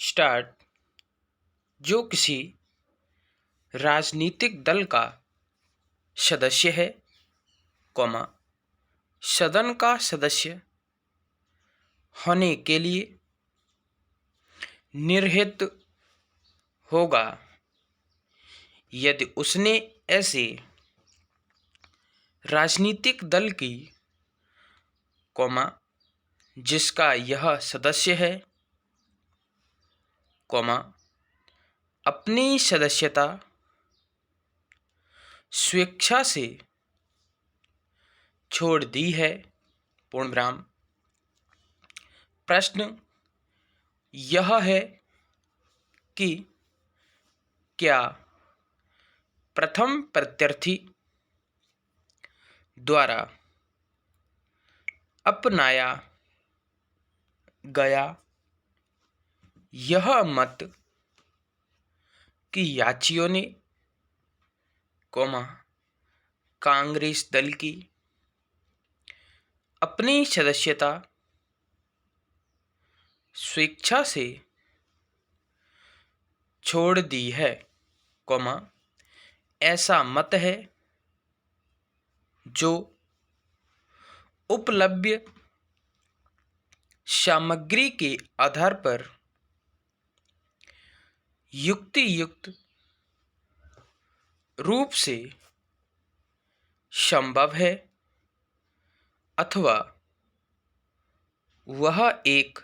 Start जो किसी राजनीतिक दल का सदस्य है, कॉमा सदन का सदस्य होने के लिए निर्हित होगा यदि उसने ऐसे राजनीतिक दल की, कॉमा जिसका यह सदस्य है, कॉमा अपनी सदस्यता स्वेच्छा से छोड़ दी है, पूर्णविराम। प्रश्न यह है कि क्या प्रथम प्रत्याशी द्वारा अपनाया गया यह मत कि याचियों ने, कॉमा कांग्रेस दल की अपनी सदस्यता स्वेच्छा से छोड़ दी है, कॉमा ऐसा मत है जो उपलब्ध सामग्री के आधार पर युक्तियुक्त रूप से संभव है अथवा वह एक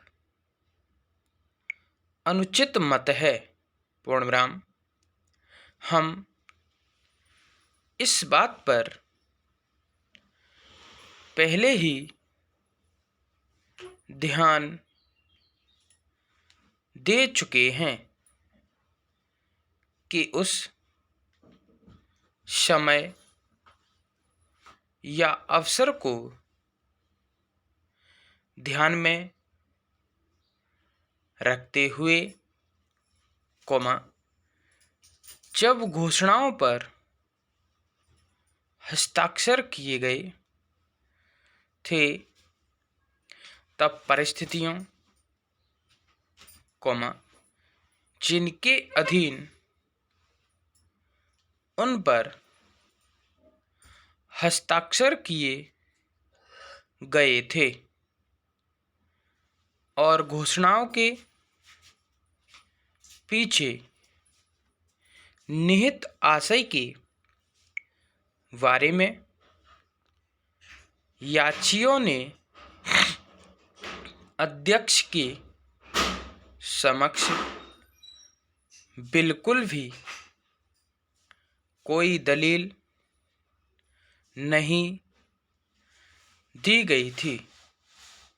अनुचित मत है, पूर्णविराम। हम इस बात पर पहले ही ध्यान दे चुके हैं कि उस समय या अवसर को ध्यान में रखते हुए, कॉमा जब घोषणाओं पर हस्ताक्षर किए गए थे तब परिस्थितियों, कॉमा जिनके अधीन उन पर हस्ताक्षर किए गए थे और घोषणाओं के पीछे निहित आशय के बारे में याचियों ने अध्यक्ष के समक्ष बिल्कुल भी कोई दलील नहीं दी गई थी,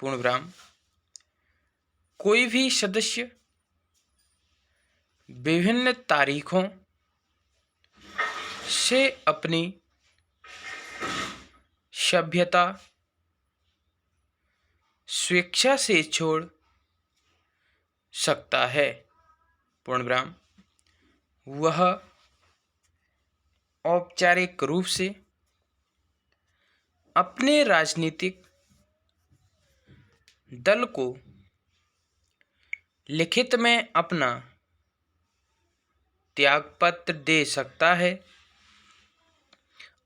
पूर्णविराम। कोई भी सदस्य विभिन्न तारीखों से अपनी सभ्यता स्वेच्छा से छोड़ सकता है, पूर्णविराम। वह औपचारिक रूप से अपने राजनीतिक दल को लिखित में अपना त्यागपत्र दे सकता है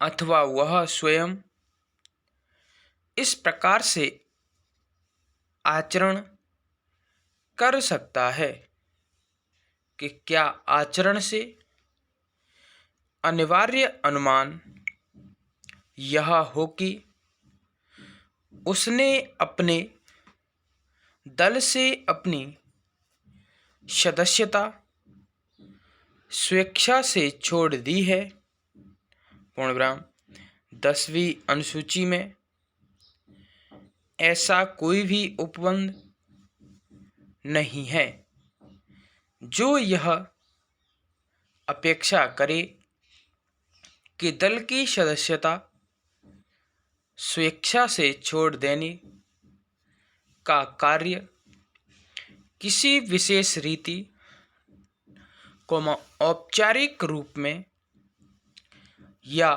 अथवा वह स्वयं इस प्रकार से आचरण कर सकता है कि क्या आचरण से अनिवार्य अनुमान यह हो कि उसने अपने दल से अपनी सदस्यता स्वेच्छा से छोड़ दी है, पूर्णविराम। 10वीं अनुसूची में ऐसा कोई भी उपबंध नहीं है जो यह अपेक्षा करे कि दल की सदस्यता स्वेच्छा से छोड़ देने का कार्य किसी विशेष रीति, औपचारिक रूप में या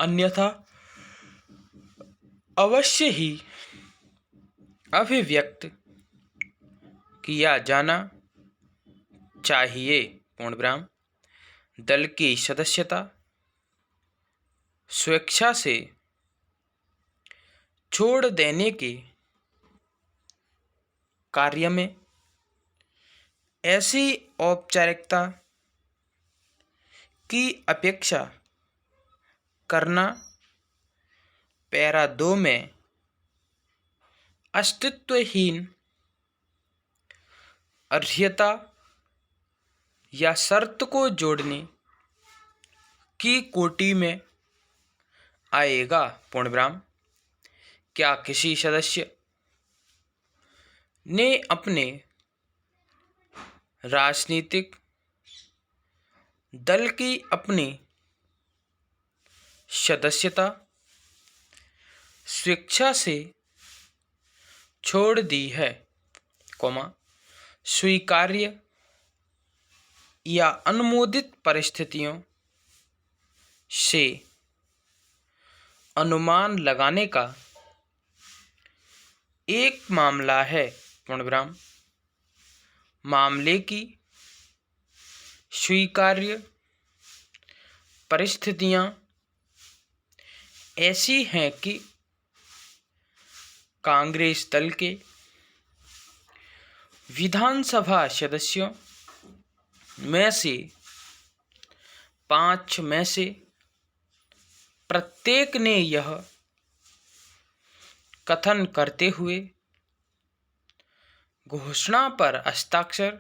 अन्यथा अवश्य ही अभिव्यक्त किया जाना चाहिए। पूर्णविराम। दल की सदस्यता स्वेच्छा से छोड़ देने के कार्य में ऐसी औपचारिकता की अपेक्षा करना पैरा 2 में अस्तित्वहीन अर्हता या शर्त को जोड़ने की कोटि में आएगा। पूर्णविराम। क्या किसी सदस्य ने अपने राजनीतिक दल की अपनी सदस्यता स्वेच्छा से छोड़ दी है, स्वीकार्य या अनुमोदित परिस्थितियों से अनुमान लगाने का एक मामला है। पूर्णविराम। मामले की स्वीकार्य परिस्थितियां ऐसी हैं कि कांग्रेस दल के विधानसभा सदस्यों में से 5 में से प्रत्येक ने यह कथन करते हुए घोषणा पर हस्ताक्षर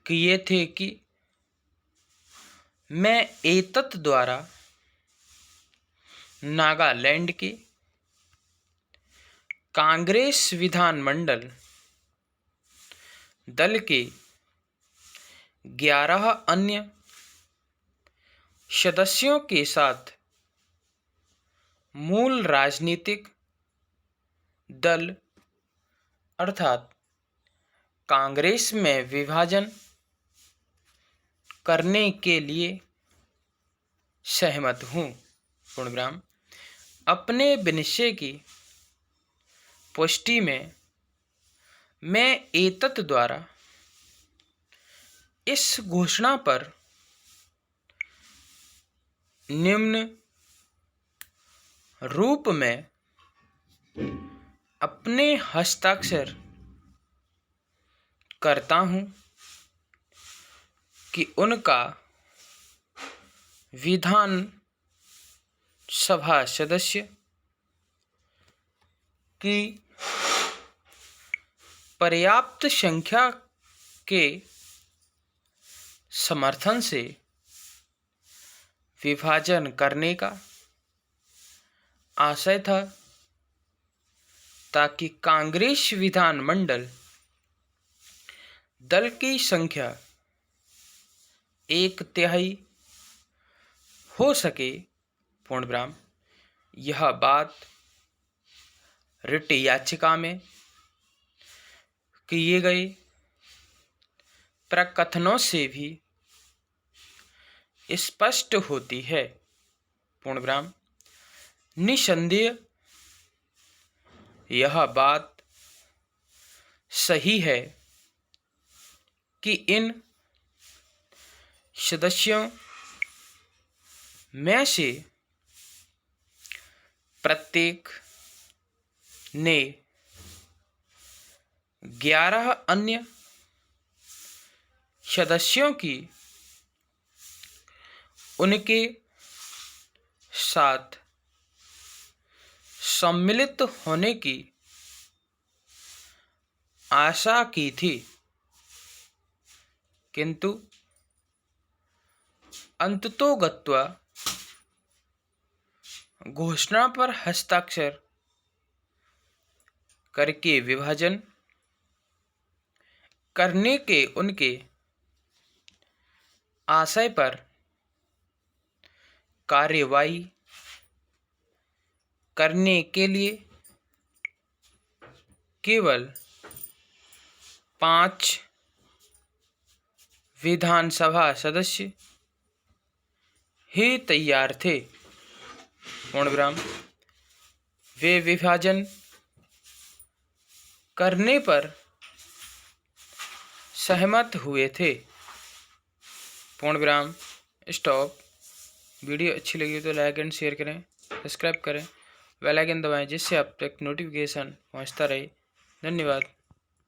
किए थे कि मैं एतत् द्वारा नागालैंड के कांग्रेस विधानमंडल दल के 11 अन्य सदस्यों के साथ मूल राजनीतिक दल अर्थात कांग्रेस में विभाजन करने के लिए सहमत हूँ। पूर्णविराम। अपने विनिश्चय की पुष्टि में मैं एतत् द्वारा इस घोषणा पर निम्न रूप में अपने हस्ताक्षर करता हूँ कि उनका विधान सभा सदस्य की पर्याप्त संख्या के समर्थन से विभाजन करने का आशय था ताकि कांग्रेस विधानमंडल दल की संख्या 1/3 हो सके। पूर्णविराम। यह बात रिट याचिका में किए गए प्रकथनों से भी स्पष्ट होती है। पूर्णविराम। निसंदेह यह बात सही है कि इन सदस्यों में से प्रत्येक ने 11 अन्य सदस्यों की उनके साथ सम्मिलित होने की आशा की थी, किंतु अंततोगत्वा घोषणा पर हस्ताक्षर करके विभाजन करने के उनके आशय पर कार्यवाही करने के लिए केवल 5 विधानसभा सदस्य ही तैयार थे। पूर्णविराम। वे विभाजन करने पर सहमत हुए थे। पूर्ण विराम, स्टॉप। वीडियो अच्छी लगी तो लाइक एंड शेयर करें, सब्सक्राइब करें, बेल आइकन दबाएं जिससे आप तक नोटिफिकेशन पहुंचता रहे। धन्यवाद।